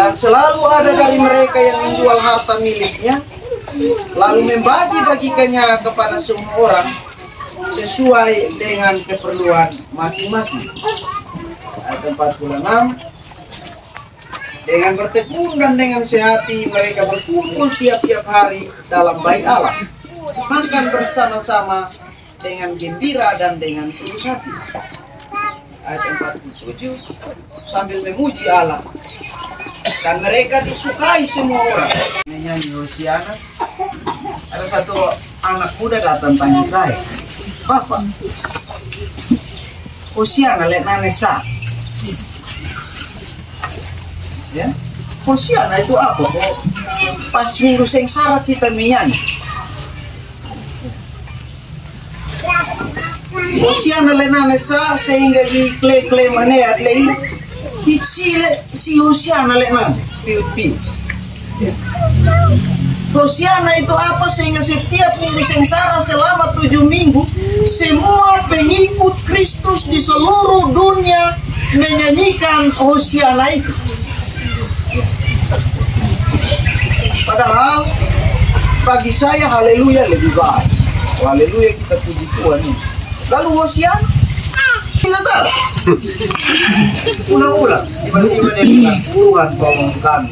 Dan selalu ada dari mereka yang menjual harta miliknya, lalu membagi-bagikannya kepada semua orang sesuai dengan keperluan masing-masing. Ayat 46, dengan bertekun dan dengan sehati mereka berkumpul tiap-tiap hari dalam bait Allah, makan bersama-sama dengan gembira dan dengan tulus hati. Ayat 47, sambil memuji Allah, dan mereka disukai semua orang. Menyanyi Hosiana. Ada satu anak muda datang tanya saya, "Bapak, Hosiana lek nanesa." Ya, Hosiana itu apa? Kok pas minggu sengsara kita menyanyi. Hosiana lek nanesa sehingga di kle maneat lei. Si Hosiana lek nan piu-piu. Hosiana itu apa sehingga setiap minggu sengsara selama 7 minggu semua pengikut Kristus di seluruh dunia menyanyikan Hosiana itu. Padahal bagi saya haleluya lebih baik. Haleluya kita puji Tuhan ini. Lalu Hosiana tidak tahu. Ulang-ulang. Tiba-tiba dia bilang, "Tuhan tolong kami."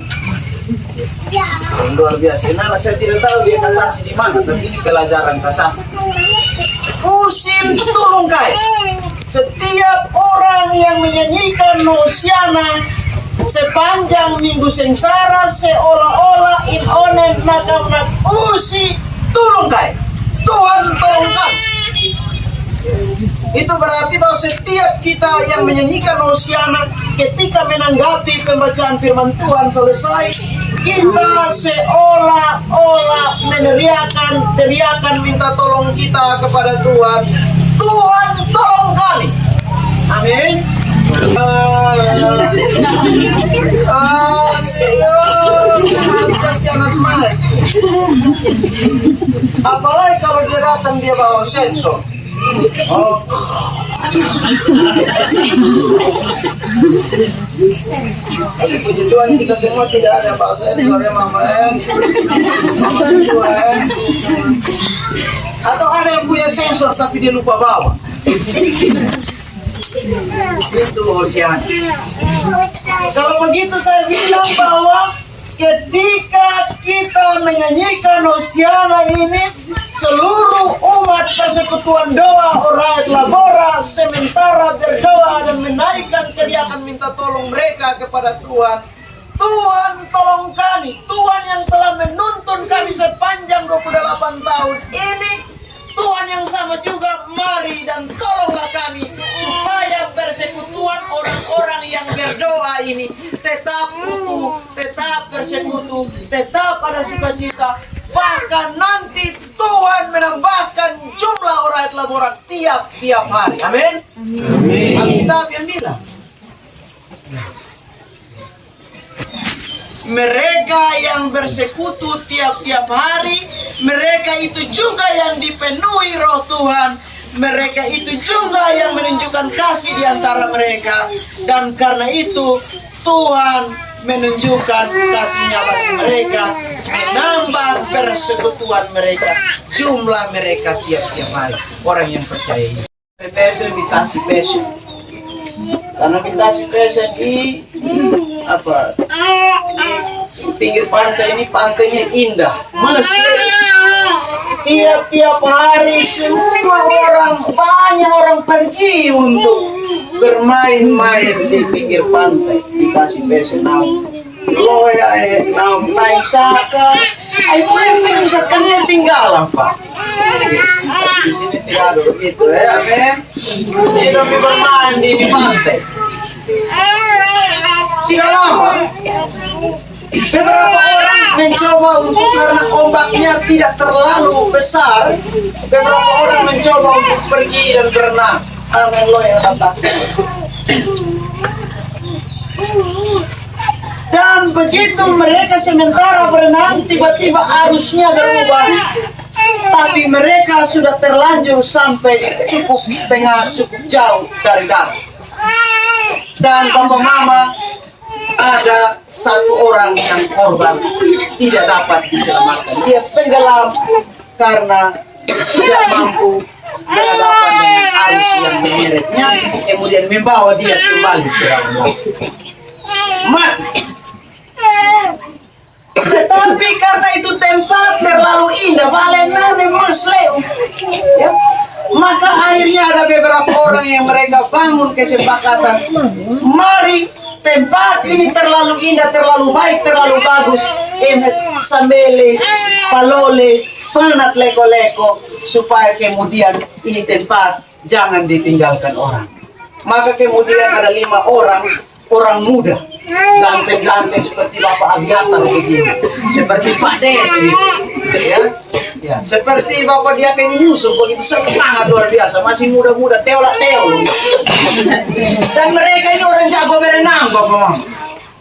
Luar biasa. Nah, saya tidak tahu dia kasasi di mana, tapi ini pelajaran kasasi. Musim tulung kai. Setiap orang yang menyanyikan Hosiana sepanjang minggu sengsara seolah-olah inonen nak usi tulung kai. Tuhan tolong kami. Itu berarti bahwa setiap kita yang menyanyikan Hosiana ketika menanggapi pembacaan firman Tuhan selesai, kita seolah-olah teriakan minta tolong kita kepada Tuhan. Tuhan tolong kami. Amin. Kasih anak main. Apalagi kalau dia datang dia bawa sensor. Oh. Tapi puji Tuhan kita semua tidak ada bahasa sensor ya Mama Mama Tuhan. Atau ada yang punya sensor tapi dia lupa bawa. Itu Hosiana. Kalau begitu saya bilang bahwa ketika kita menyanyikan Hosiana ini, seluruh umat persekutuan doa Rakyat Labora sementara berdoa dan menaikkan teriakan minta tolong mereka kepada Tuhan. Tuhan tolong kami, Tuhan yang telah menuntun kami sepanjang 28 tahun ini, Tuhan yang sama juga, mari dan tolonglah kami supaya persekutuan orang-orang yang berdoa ini tetap utuh, tetap bersekutu, tetap ada sukacita. Bahkan nanti Tuhan menambahkan jumlah Rakyat Labora tiap-tiap hari. Amin. Alkitab yang bilang, mereka yang bersekutu tiap-tiap hari, mereka itu juga yang dipenuhi Roh Tuhan. Mereka itu juga yang menunjukkan kasih di antara mereka. Dan karena itu Tuhan menunjukkan kasih-Nya bagi mereka, menambah persekutuan mereka, jumlah mereka tiap-tiap hari. Orang yang percaya ini. Passion, Bitasi Passion. Karena Bitasi Passion di apa? Di pinggir pantai ini, pantainya indah, mesra. Tiap-tiap hari semua orang, banyak orang pergi untuk bermain-main di pinggir pantai. Dikasih Passion loya naik saka. Ay boleh misalkan dia tinggalan Pak. Di sini tidak ada begitu ya, amin. Tidak bermain di pantai. Tidak lama. Beberapa orang mencoba untuk, karena ombaknya tidak terlalu besar, beberapa orang mencoba untuk pergi dan berenang. Tangan loya atas. Dan begitu mereka sementara berenang, tiba-tiba arusnya berubah. Tapi mereka sudah terlanjur sampai cukup tengah, cukup jauh dari darat. Dan Bapak Mama ada satu orang yang korban tidak dapat diselamatkan. Dia tenggelam karena tidak mampu berhadapan dengan arus yang menyeretnya, kemudian membawa dia kembali ke dalam laut. Mati. Tetapi karena itu tempat terlalu indah, balenane masleu, ya, maka akhirnya ada beberapa orang yang mereka bangun kesepakatan, mari tempat ini terlalu indah, terlalu baik, terlalu bagus, sambele, palole, panat leko-leko, supaya kemudian ini tempat jangan ditinggalkan orang. Maka kemudian ada 5 orang muda, ganteng-ganteng seperti Bapak Abiatar begini, seperti Pak Des gitu, ya, seperti Bapak Diaken Yusuf begitu, sangat luar biasa, masih muda-muda, teo. Dan mereka ini orang jago berenang, Bapak Mama.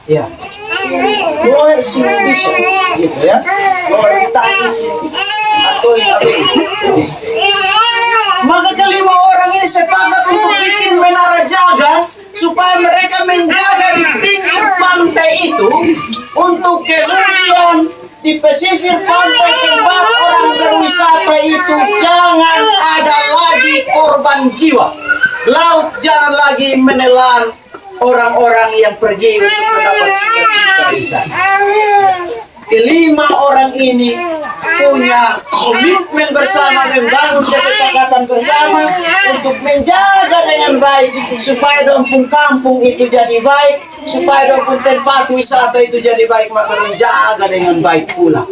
Ya, boleh sih bisa, gitu ya, orientasi sih, atau maka kelima orang ini sepakat untuk bikin menara jaga supaya mereka menjaga di pinggir pantai itu, untuk kemudian di pesisir pantai tempat orang berwisata itu jangan ada lagi korban jiwa. Laut jangan lagi menelan orang-orang yang pergi untuk mendapat sukacita di sana. Kelima orang ini punya komitmen bersama, membangun kesepakatan bersama untuk menjaga dengan baik supaya dompung kampung itu jadi baik, supaya dompung tempat wisata itu jadi baik, maka menjaga dengan baik pula.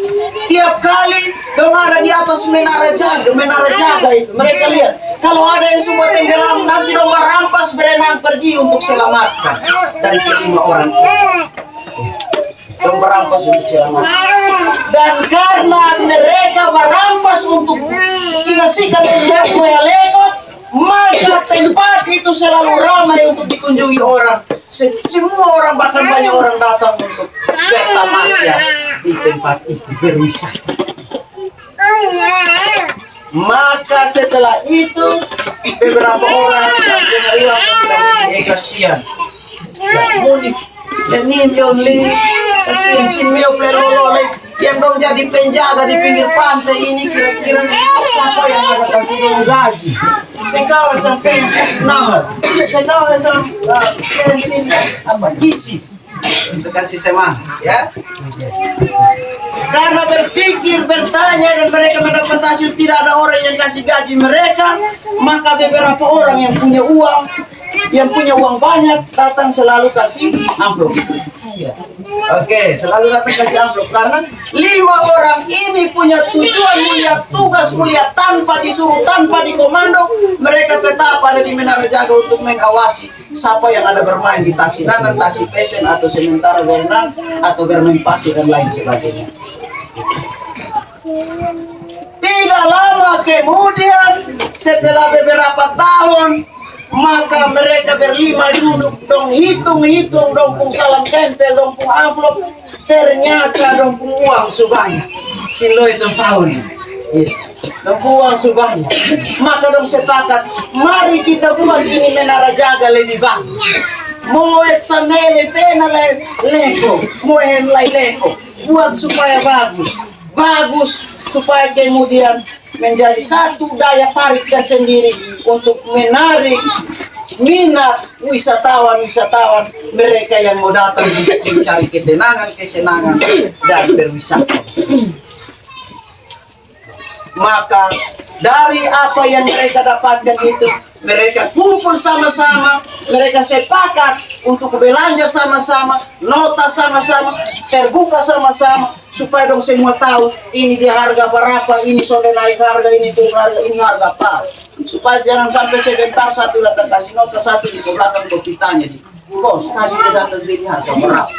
Tiap kali dong ada di atas menara jaga itu, mereka lihat kalau ada yang semua tenggelam, nanti dong merampas berenang pergi untuk selamatkan dari kelima orang itu. Dong merampas untuk selamatkan. Dan karena mereka merampas untuk sika-sika dan lekot, maka tempat itu selalu ramai untuk dikunjungi orang. Semua orang, bahkan banyak orang datang untuk bertamasya di tempat itu, berwisata. Maka setelah itu beberapa orang yang menerima kasihan, dan ini only sin mio pelolo yang dong jadi penjaga di pinggir pantai ini, kira-kira siapa yang ada kasih dong gaji? Sekawa sang pensi nama, sekawa sang pensi apa gizi, untuk kasih semangat, ya. Karena berpikir, bertanya, dan mereka mendapat hasil tidak ada orang yang kasih gaji mereka, maka beberapa orang yang punya uang banyak datang selalu kasih amplop. Oke, selalu datang kasih amplop karena 5 orang ini punya tujuan mulia, tugas mulia, tanpa disuruh, tanpa dikomando, mereka tetap ada di menara jaga untuk mengawasi siapa yang ada bermain di Tasinanan, Tasipesen, atau sementara berenang atau bermain pasir dan lain sebagainya. Tidak lama kemudian, setelah beberapa tahun, maka mereka berlima duduk dong hitung dong salam tempel dong amplop, ternyata dong uang sebanyak silo itu faun dong uang sebanyak. Maka dong sepakat, mari kita buat ini menara jaga lebih bagus, moet samele fena leko moen lai leko, buat supaya bagus supaya kemudian menjadi satu daya tarik tersendiri untuk menarik minat wisatawan mereka yang mau datang untuk mencari kesenangan dan berwisata. Maka dari apa yang mereka dapatkan itu, mereka kumpul sama-sama, mereka sepakat untuk belanja sama-sama, nota sama-sama, terbuka sama-sama, supaya dong semua tahu ini di harga berapa, ini sudah naik harga, ini turun harga, ini harga pas. Supaya jangan sampai sebentar satu datang kasih nota, satu di belakang kopi tanya, bos, tadi dia datang beli harga berapa.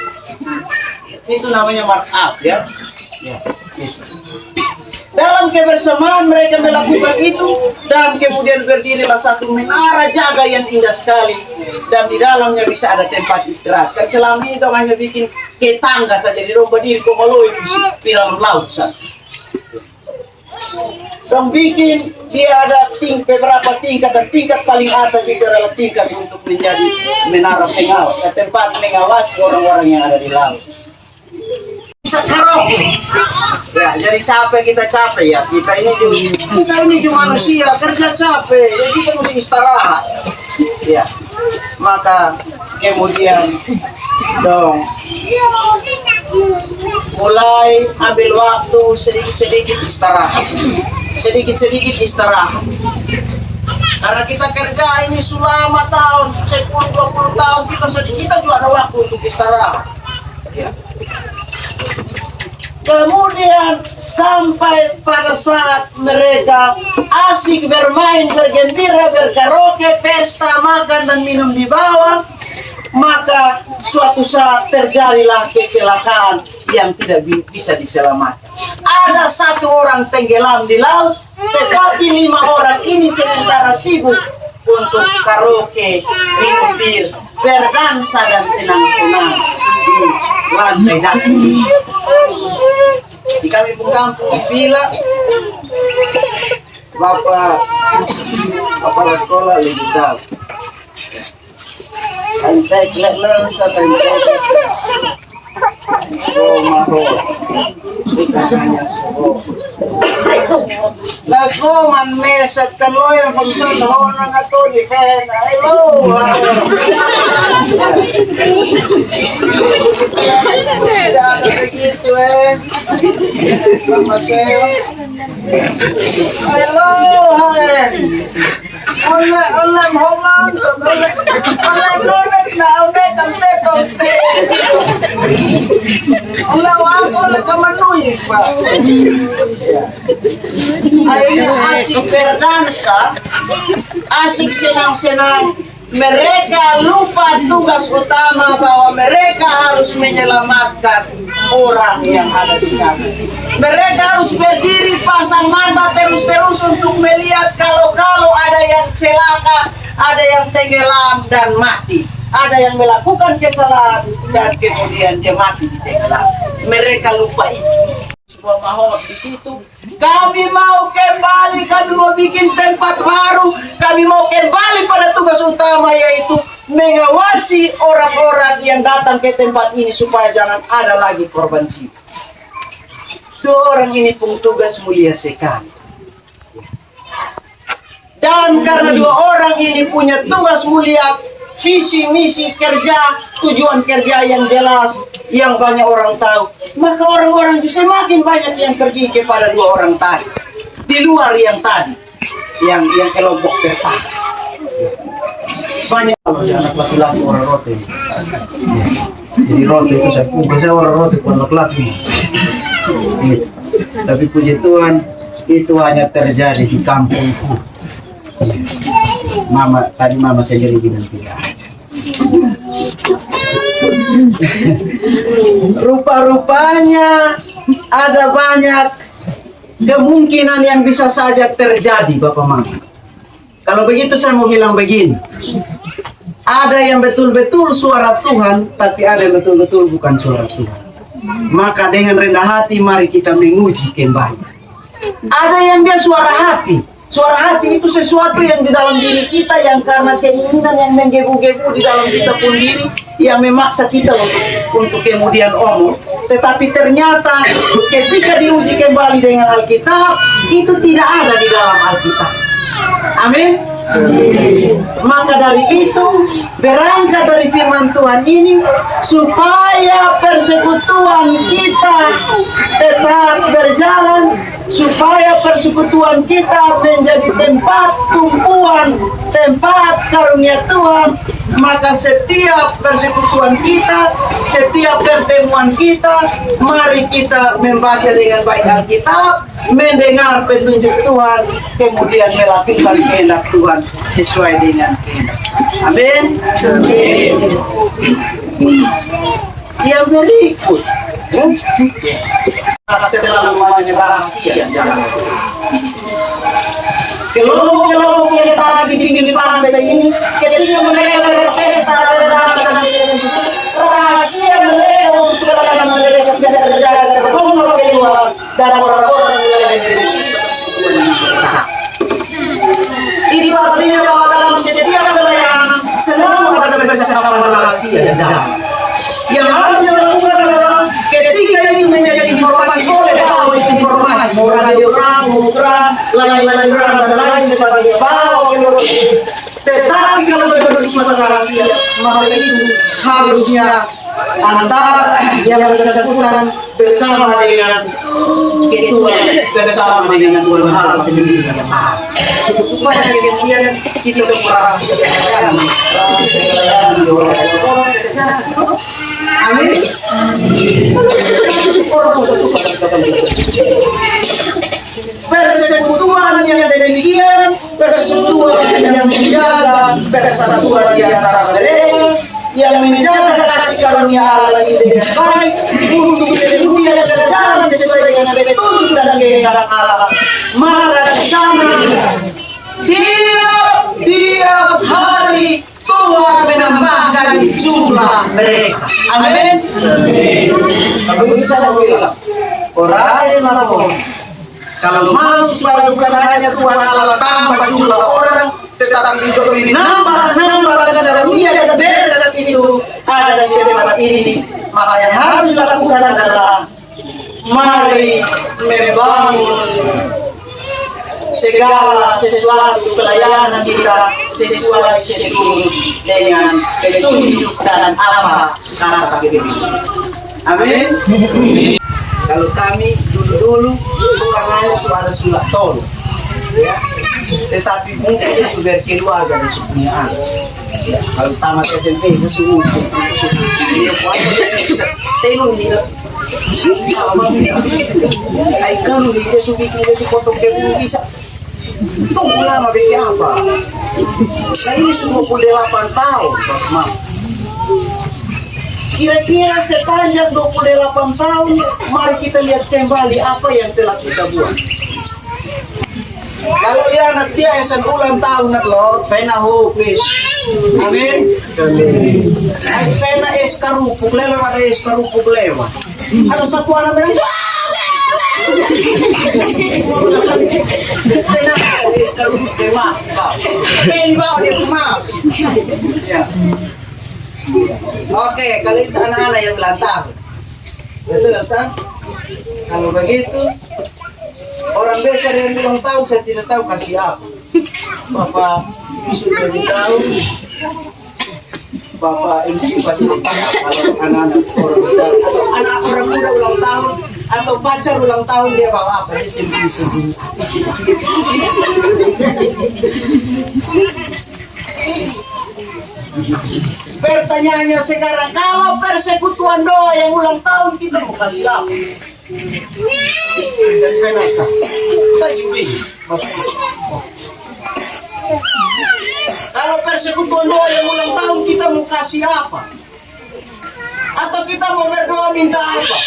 Itu namanya markup, ya. Dalam kebersamaan mereka melakukan itu, dan kemudian berdirilah satu menara jaga yang indah sekali, dan di dalamnya bisa ada tempat istirahat. Kan selama ini dong hanya bikin ketangga saja, di rumah diri komaloi di dalam laut saja. Dong bikin dia ada beberapa tingkat, dan tingkat paling atas itu adalah tingkat untuk menjadi menara pengawas, tempat mengawasi orang-orang yang ada di laut. Bisa karaoke. Ya, jadi kita capek ya. Kita ini cuma manusia, kerja capek. Jadi kita mesti istirahat. Ya. Maka kemudian dong mulai ambil waktu sedikit-sedikit istirahat. Sedikit-sedikit istirahat. Karena kita kerja ini selama tahun, 10-20 tahun, kita juga ada waktu untuk istirahat. Ya. Kemudian sampai pada saat mereka asik bermain, bergembira, berkaraoke, pesta, makan dan minum di bawah, maka suatu saat terjadilah kecelakaan yang tidak bisa diselamatkan. Ada satu orang tenggelam di laut, tetapi 5 orang ini sementara sibuk untuk karaoke, minum bir, berdansa dan senang-senang di lantai dasar. Di kami pun kampung bila bapak kepala sekolah lebih tahu. Lantai kelak-kelak oh maho usahanya las woman mesat kaloy ang function ho nang ato ni Fen. Hello. Begitu hello. Hola hola na udah kamte tomte. Hola wala kamanuy pa. Akhirnya asik berdansa, asik senang-senang. Mereka lupa tugas utama bahwa mereka harus menyelamatkan orang yang ada di sana. Mereka harus berdiri pasang mata terus-terus untuk melihat kalau ada yang celaka, ada yang tenggelam dan mati. Ada yang melakukan kesalahan dan kemudian dia mati di tenggelam. Mereka lupa itu. Sebuah mahot di situ. Kami mau kembali, kami mau bikin tempat baru, kami mau kembali pada tugas utama, yaitu mengawasi orang-orang yang datang ke tempat ini supaya jangan ada lagi korban jiwa. 2 orang ini pun tugas mulia sekali. Dan karena 2 orang ini punya tugas mulia, visi misi kerja, tujuan kerja yang jelas, yang banyak orang tahu, maka orang-orang juga semakin banyak yang pergi kepada 2 orang tadi, di luar yang tadi, yang kelompok pertama. Banyak kalau anak laki-laki orang roti. Jadi roti itu saya orang roti pun laki-laki. Gitu. Tapi puji Tuhan itu hanya terjadi di kampungku. Mama sendiri bilang tidak. Rupa-rupanya ada banyak kemungkinan yang bisa saja terjadi, Bapak Mama. Kalau begitu saya mau bilang begini. Ada yang betul-betul suara Tuhan, tapi ada yang betul-betul bukan suara Tuhan. Maka dengan rendah hati mari kita menguji kembali. Ada yang dia suara hati. Suara hati itu sesuatu yang di dalam diri kita, yang karena keinginan yang menggebu-gebu di dalam kita pun diri, yang memaksa kita untuk kemudian omong. Tetapi ternyata ketika diuji kembali dengan Alkitab, itu tidak ada di dalam Alkitab. Amin. Maka dari itu berangkat dari firman Tuhan ini, supaya persekutuan kita tetap berjalan, supaya persekutuan kita menjadi tempat tumpuan, tempat karunia Tuhan, maka setiap persekutuan kita, setiap pertemuan kita, mari kita membaca dengan baik Alkitab, mendengar petunjuk Tuhan, kemudian melakukan kehendak Tuhan sesuai dengan kehendak. Amin. Yang berikut, telah semuanya rahasia. Kelompok yang tadi di pinggir pantai ini, ketika mereka berpesta berdansa, rahasia mereka untuk berdansa mereka tidak terjaga. Kelompok kedua dan orang-orang yang sedang. Yang harus dilakukan adalah ketika ini menjadi informasi oleh tahu informasi mau radiogram, lain-lain dan lain sebagainya. Tetapi kalau bersifat rahasia, maka itu harusnya antara yang bersangkutan bersama dengan ketua bersama dengan Tuhan Allah sendiri supaya kemudian kita berrahasia amin. Persekutuan yang demikian, persekutuan yang menjaga persatuan di antara mereka, yang menjaga kasih karunia Allah ini dengan baik untuk dunia dan berjalan sesuai dengan petunjuk dan kehendak Allah. Maka di sana tiap hari Tuhan menambahkan jumlah mereka. Amin. Kalau bisa saya bilang, orang yang malam kalau mau supaya bukan hanya Tuhan Allah tambah jumlah orang, tetapi juga nambah dalam dunia dan berkat itu ada di tempat ini. Maka yang harus dilakukan adalah mari membangun segala sesuatu pelayanan kita sesuai dengan petunjuk dan apa kata Kristus. Amin. Kalau kami dulu orang hanya sudah tol, ya. Tetapi mungkin sudah keluarga dan sukunya. Ya, kalau tamat SMP sesuatu dia bisa tenun dia. Ay kamu dia sudah potong ke bisa. Tunggu lama bagi apa? Nah ini sudah 28 tahun, Mas Mam. Kira-kira sepanjang 28 tahun, mari kita lihat kembali apa yang telah kita buat. Kalau dia anak dia esan ulang tahun Lord, fena hopis. Amin. Ay fena es karupuk lewat, ada es karupuk lewat. Ada satu anak bilang, es karupuk kemas, bawa dia kemas. Ya. Oke, kali itu anak-anak yang ulang tahun. Betul kan? Kalau begitu, orang besar yang ulang tahun saya tidak tahu kasih apa. Bapak sudah tahu. Bapak MC pasti tahu kalau anak-anak orang besar atau anak orang muda ulang tahun atau pacar ulang tahun dia bawa apa? Dia sembunyi-sembunyi. Pertanyaannya sekarang, kalau persekutuan doa yang ulang tahun kita mau kasih apa? Dan saya rasa, saya sudah. Kalau persekutuan doa yang ulang tahun kita mau kasih apa? Atau kita mau berdoa minta apa?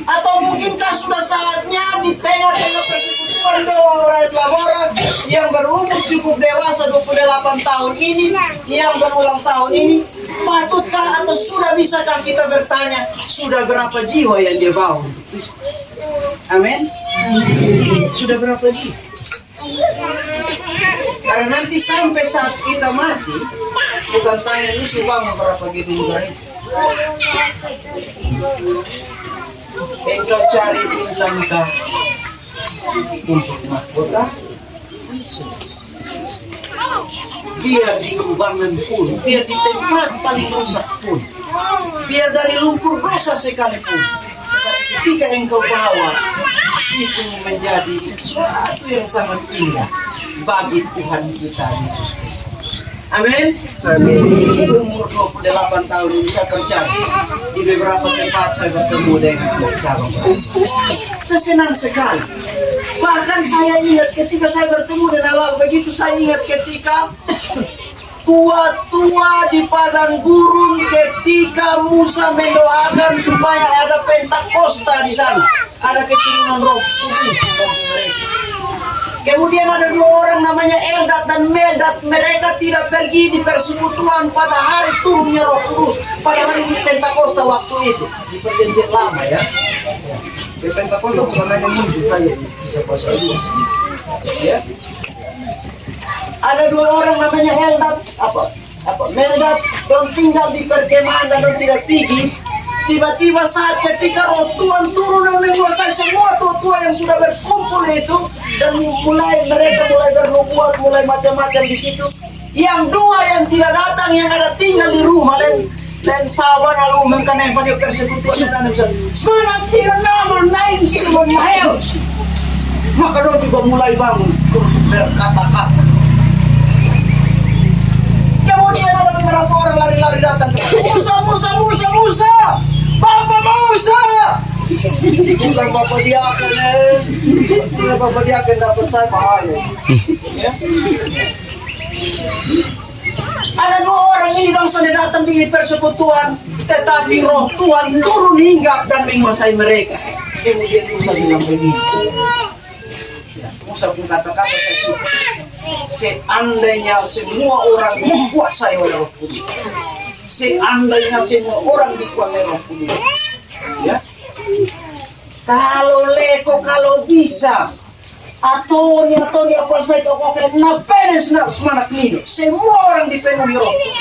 Atau mungkinkah sudah saatnya di tengah-tengah persekutuan doa orang laboran yang berumur cukup dewasa 28 tahun ini, yang berulang tahun ini, patutkah atau sudah bisakah kita bertanya sudah berapa jiwa yang dia bawa? Amin. Sudah berapa jiwa? Karena nanti sampai saat kita mati, bukan tanya lu suka berapa gitu juga. Engkau cari bintangkah untuk mahkota, biar di kubangan pun, biar di tempat paling rusak pun, biar dari lumpur dosa sekalipun, ketika engkau bawa itu menjadi sesuatu yang sangat indah bagi Tuhan kita Yesus Kristus. Amin. Amin. Umur 28 tahun bisa terjadi di beberapa tempat saya bertemu dengan cabang. Saya senang sekali. Bahkan saya ingat ketika saya bertemu dengan Allah begitu, saya ingat ketika tua-tua di padang gurun ketika Musa mendoakan supaya ada Pentakosta di sana, ada keturunan Roh Kudus bagi mereka. Kemudian ada dua orang namanya Eldad dan Medad. Mereka tidak pergi di persekutuan pada hari turunnya Roh Kudus, pada hari Pentakosta waktu itu di perjanjian lama ya. Di Pentakosta bukan hanya muncul saja bisa pasal ya. Ada dua orang namanya Eldad apa? Mendat dong tinggal di perkemahan dan dong tidak tinggi. Tiba-tiba saat ketika Tuhan turun dan menguasai semua tua-tua yang sudah berkumpul itu, dan mereka mulai bernubuat, mulai macam-macam di situ. Yang dua yang tidak datang, yang ada tinggal di rumah, dan pawan lalu mengkana yang pada persekutuan dan misalnya semangat tidak nama naik semua mahal. Maka dong juga mulai bangun berkata-kata. Kemudian ada beberapa orang lari-lari datang. Musa, Bapak Musa. Bukan Bapak Diaken, bukan Bapak Diaken dapat saya bahaya. Ya. Ada dua orang ini langsung datang di persekutuan, tetapi roh Tuhan turun hinggap dan menguasai mereka. Kemudian Musa bilang begini. Musa pun kata-kata saya suka. Seandainya semua orang dikuasai oleh Roh Kudus, seandainya semua orang dikuasai Roh Kudus, ya, kalau bisa, atau apa saja kau kena penes nak semangat nino, semua orang dipenuhi Roh Kudus.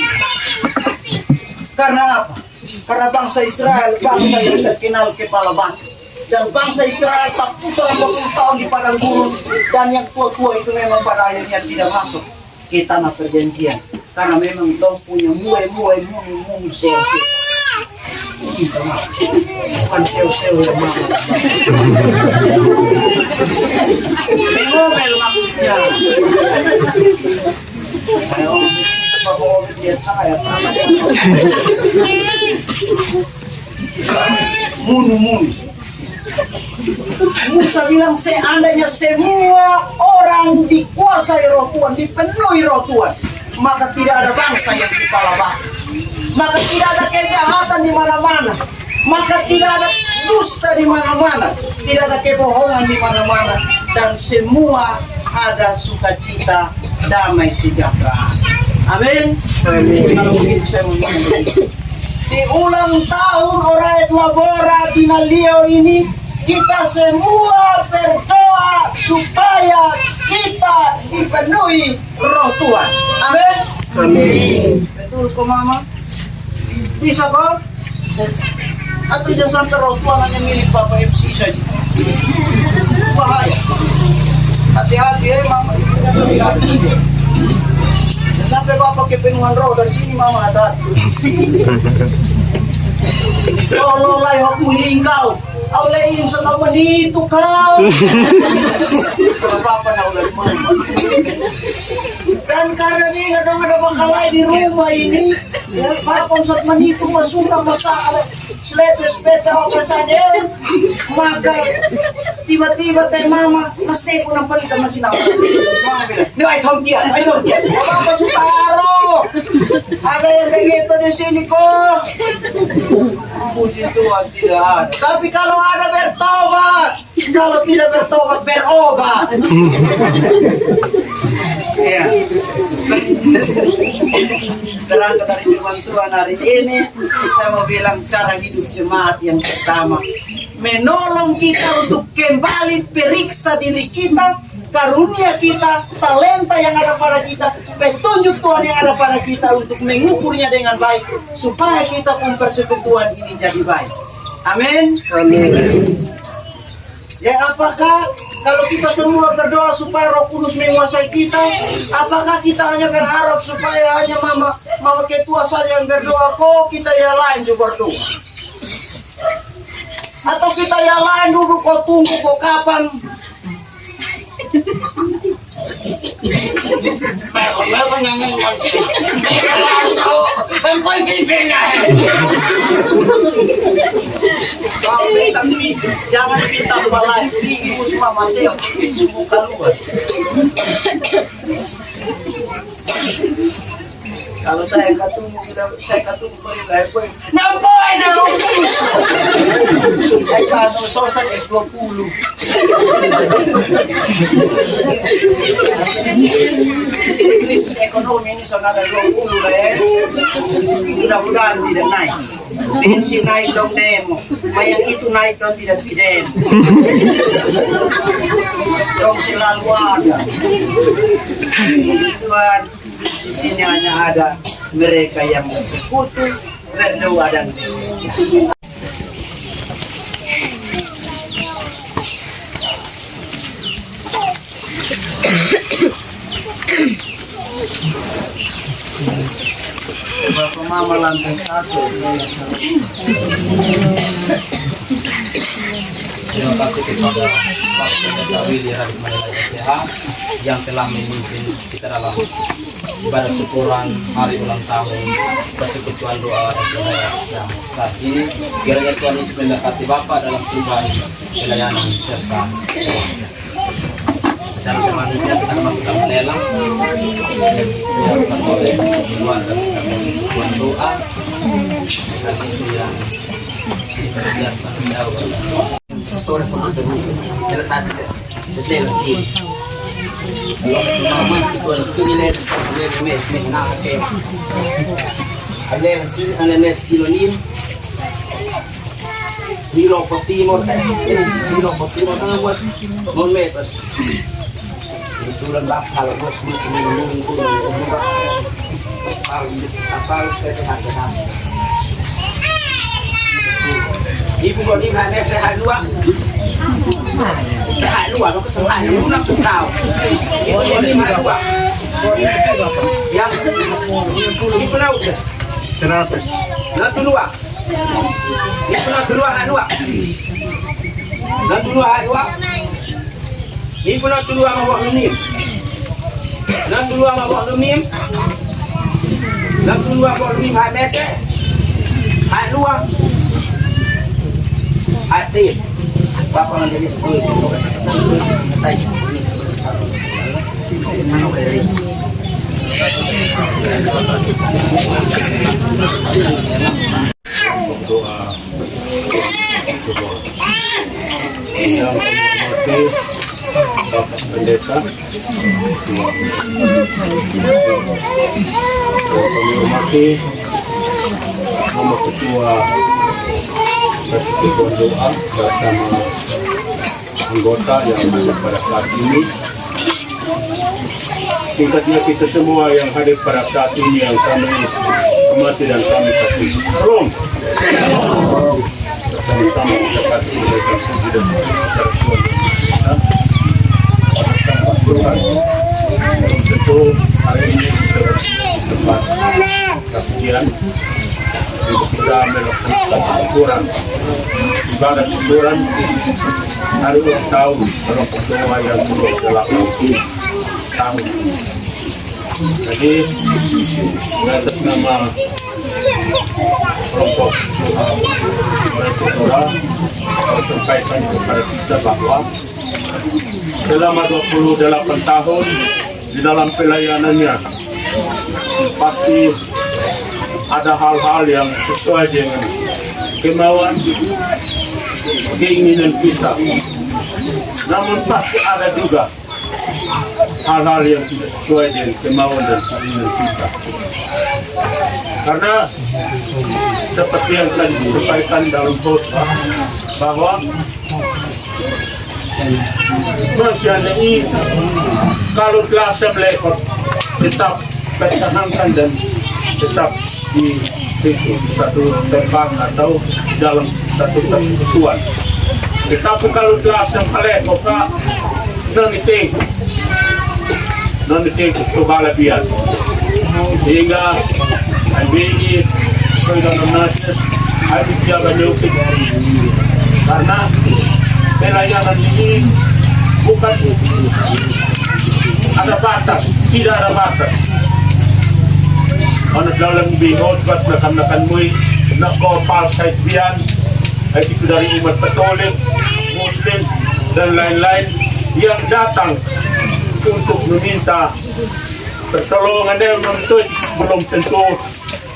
Karena apa? Karena bangsa Israel, bangsa yang terkenal kepala batu. Dan bangsa Israel tak putar 40 tahun di padang gurun, dan yang tua-tua itu memang pada akhirnya tidak masuk ke tanah perjanjian karena memang dong punya muai seo bukan seo yang mengomel maksudnya. Ayo Bapak lihat saya munu. Musa bilang seandainya semua orang dikuasai Roh Tuhan, dipenuhi Roh Tuhan, maka tidak ada bangsa yang kepala batu, maka tidak ada kejahatan di mana-mana, maka tidak ada dusta di mana-mana, tidak ada kebohongan di mana-mana, dan semua ada sukacita, damai, sejahtera. Amin. Kalau begitu saya mau di ulang tahun Oraet Labora di Nalio ini, kita semua berdoa supaya kita dipenuhi Roh Tuhan. Amin. Amin. Betul kok Mama? Bisa kok? Atau jangan sampai Roh Tuhan hanya milik Bapak MC saja. Bahaya. Hati-hati ya Mama. Hati-hati. Jangan sampai Bapak kepenuhan Roh dari sini Mama hati-hati. Tolong lah hukumin kau. Auleim sama itu kau. Apa nak ulah mana? Dan karena dia nggak ada bakal lain di rumah ini, ya Bapak saat menipu masukkan masalah seletes peta apa saja, maka tiba-tiba teh Mama nasi pun nampak kita masih nampak. Mama bilang, ni ay tahu dia. Bapak sukaro. Ada yang begitu di sini kok. Puji Tuhan tidak ada. Tapi kalau ada bertobat, kalau tidak bertobat berobat. Ya. Berangkat dari firman Tuhan hari ini, saya mau bilang cara hidup jemaat yang pertama, menolong kita untuk kembali periksa diri kita, karunia kita, talenta yang ada pada kita, petunjuk Tuhan yang ada pada kita untuk mengukurnya dengan baik, supaya kita pun persekutuan ini jadi baik. Amin. Amin. Ya, apakah kalau kita semua berdoa supaya Roh Kudus menguasai kita, apakah kita hanya berharap supaya hanya mama ketua saja yang berdoa, kok kita yang lain juga berdoa? Atau kita yang lain dulu kok tunggu kok kapan? Jangan kita balai, ibu semua masih semua keluar. Kalau saya ketemu balik, nampak ada urus. Saya kata sosan S20. Krisis ekonomi ini sangat ada 20 lah ya. Mudah-mudahan tidak naik. Bensin naik dong demo, mayang itu naik dong tidak demo. Dong selalu ada. Tuhan, di sini hanya ada mereka yang bersekutu, berdoa dan bekerja. Bapak Mama lantai 1. Terima kasih kepada Bapak Willy Radik Manila YTH yang telah memimpin kita dalam ibadah syukuran hari ulang tahun persekutuan doa nasional yang saat ini. Kiranya Tuhan Yesus mendekati Bapak dalam perubahan pelayanan serta secara selanjutnya kita akan masukkan lelang yang dilakukan oleh keluarga kita persekutuan doa dan itu yang diperlihatkan jauh. Story ko dito cerita detail sih. Mama siguro tumilet mes na ke. Ada sih ana mes kilonim. Hilo potimo na was mon metas. Itu lang bakal bos mo ini itu semua. Kalau bisa sapal kesehatan. Ibu có đi hai mẹ sẽ hai lúa nó có sống hai lúa nó cũng cao ibu có đi hai lúa yang ibu nào kenapa nó tu lúa ibu nak keluar hai lúa nó tu lúa hai lúa ibu nak keluar mau buat nim nó tu lúa mau buat nim nó tu lúa buat nim hai mẹ sẽ hai lúa Atin, Bapak menjadi sepuluh doa yang menghormati Bapak Pendeta, menghormati Mama Ketua persekutuan doa bersama anggota yang ada pada saat ini. Singkatnya kita semua yang hadir pada saat ini yang kami hormati dan kami kasih. Salam. Sama-sama kita kasih memberikan puji dan Tuhan. Tentu hari ini kita tempat kajian untuk kita melakukan syukuran, ibadah syukuran hari ulang tahun kelompok doa yang ke-80 tahun. Jadi atas nama kelompok doa sampaikan kepada kita bahwa selama 28 tahun di dalam pelayanannya pasti ada hal-hal yang sesuai dengan kemauan, keinginan kita. Namun pasti ada juga hal-hal yang tidak sesuai dengan kemauan dan keinginan kita. Karena seperti yang tadi disampaikan dalam khotbah bahwa manusia ini kalau telah melekot tetap pertahankan dan tetap di situ satu tempat atau dalam satu persekutuan. Tetapi kalau telah melekot non itu kebalabian sehingga MBI Koidan Nasional harus jaga nyukit karena pelayanan ini bukan ada batas, tidak ada batas. Ano dalam bihot buat nakan mui nak kopal sait bian itu dari umat Katolik, Muslim dan lain-lain yang datang untuk meminta pertolongan dan menuntut belum tentu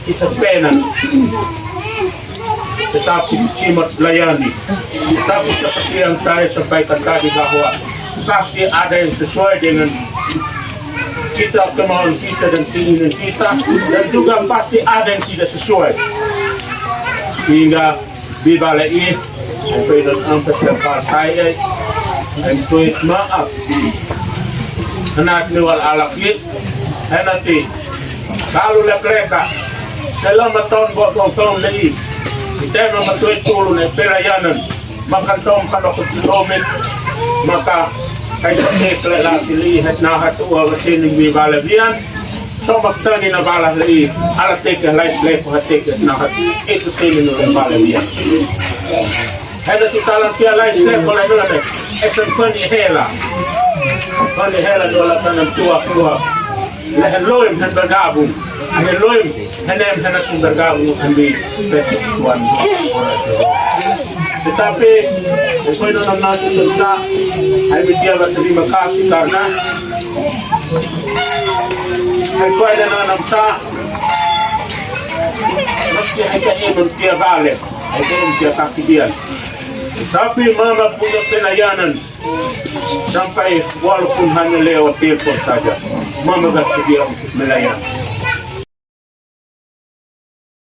disepenan, tetapi cimat layani. Tapi seperti yang saya sampaikan tadi bahwa pasti ada yang sesuai dengan kita, kemauan kita dan keinginan kita, dan juga pasti ada yang tidak sesuai. Sehingga di balai ini, sampai dan sampai tempat saya, sampai maaf, anak niwal alakit, nanti Kalau mereka selama tahun buat tahun lagi, kita mematuhi turun pelayanan, maka tahun kalau kilomet, maka kayak sekali lagi lihat nahat uang sini di balabian, sama sekali na balas lagi, alat teka lain lepas teka nahat itu sini di balabian. Ada tu talan dia lain lepas lagi, esok pani hela dola tanam tua. Lehen loim hen bergabung, hen loim henem henat bergabung ambil persekutuan. Tetapi sesuai dengan nasi kita, kami dia berterima kasih karena sesuai dengan namsa meski hanya imun dia balik, imun dia kaki dia. Tapi mama punya pelayanan sampai walaupun hanya lewat telepon saja, mama bersedia untuk melayani.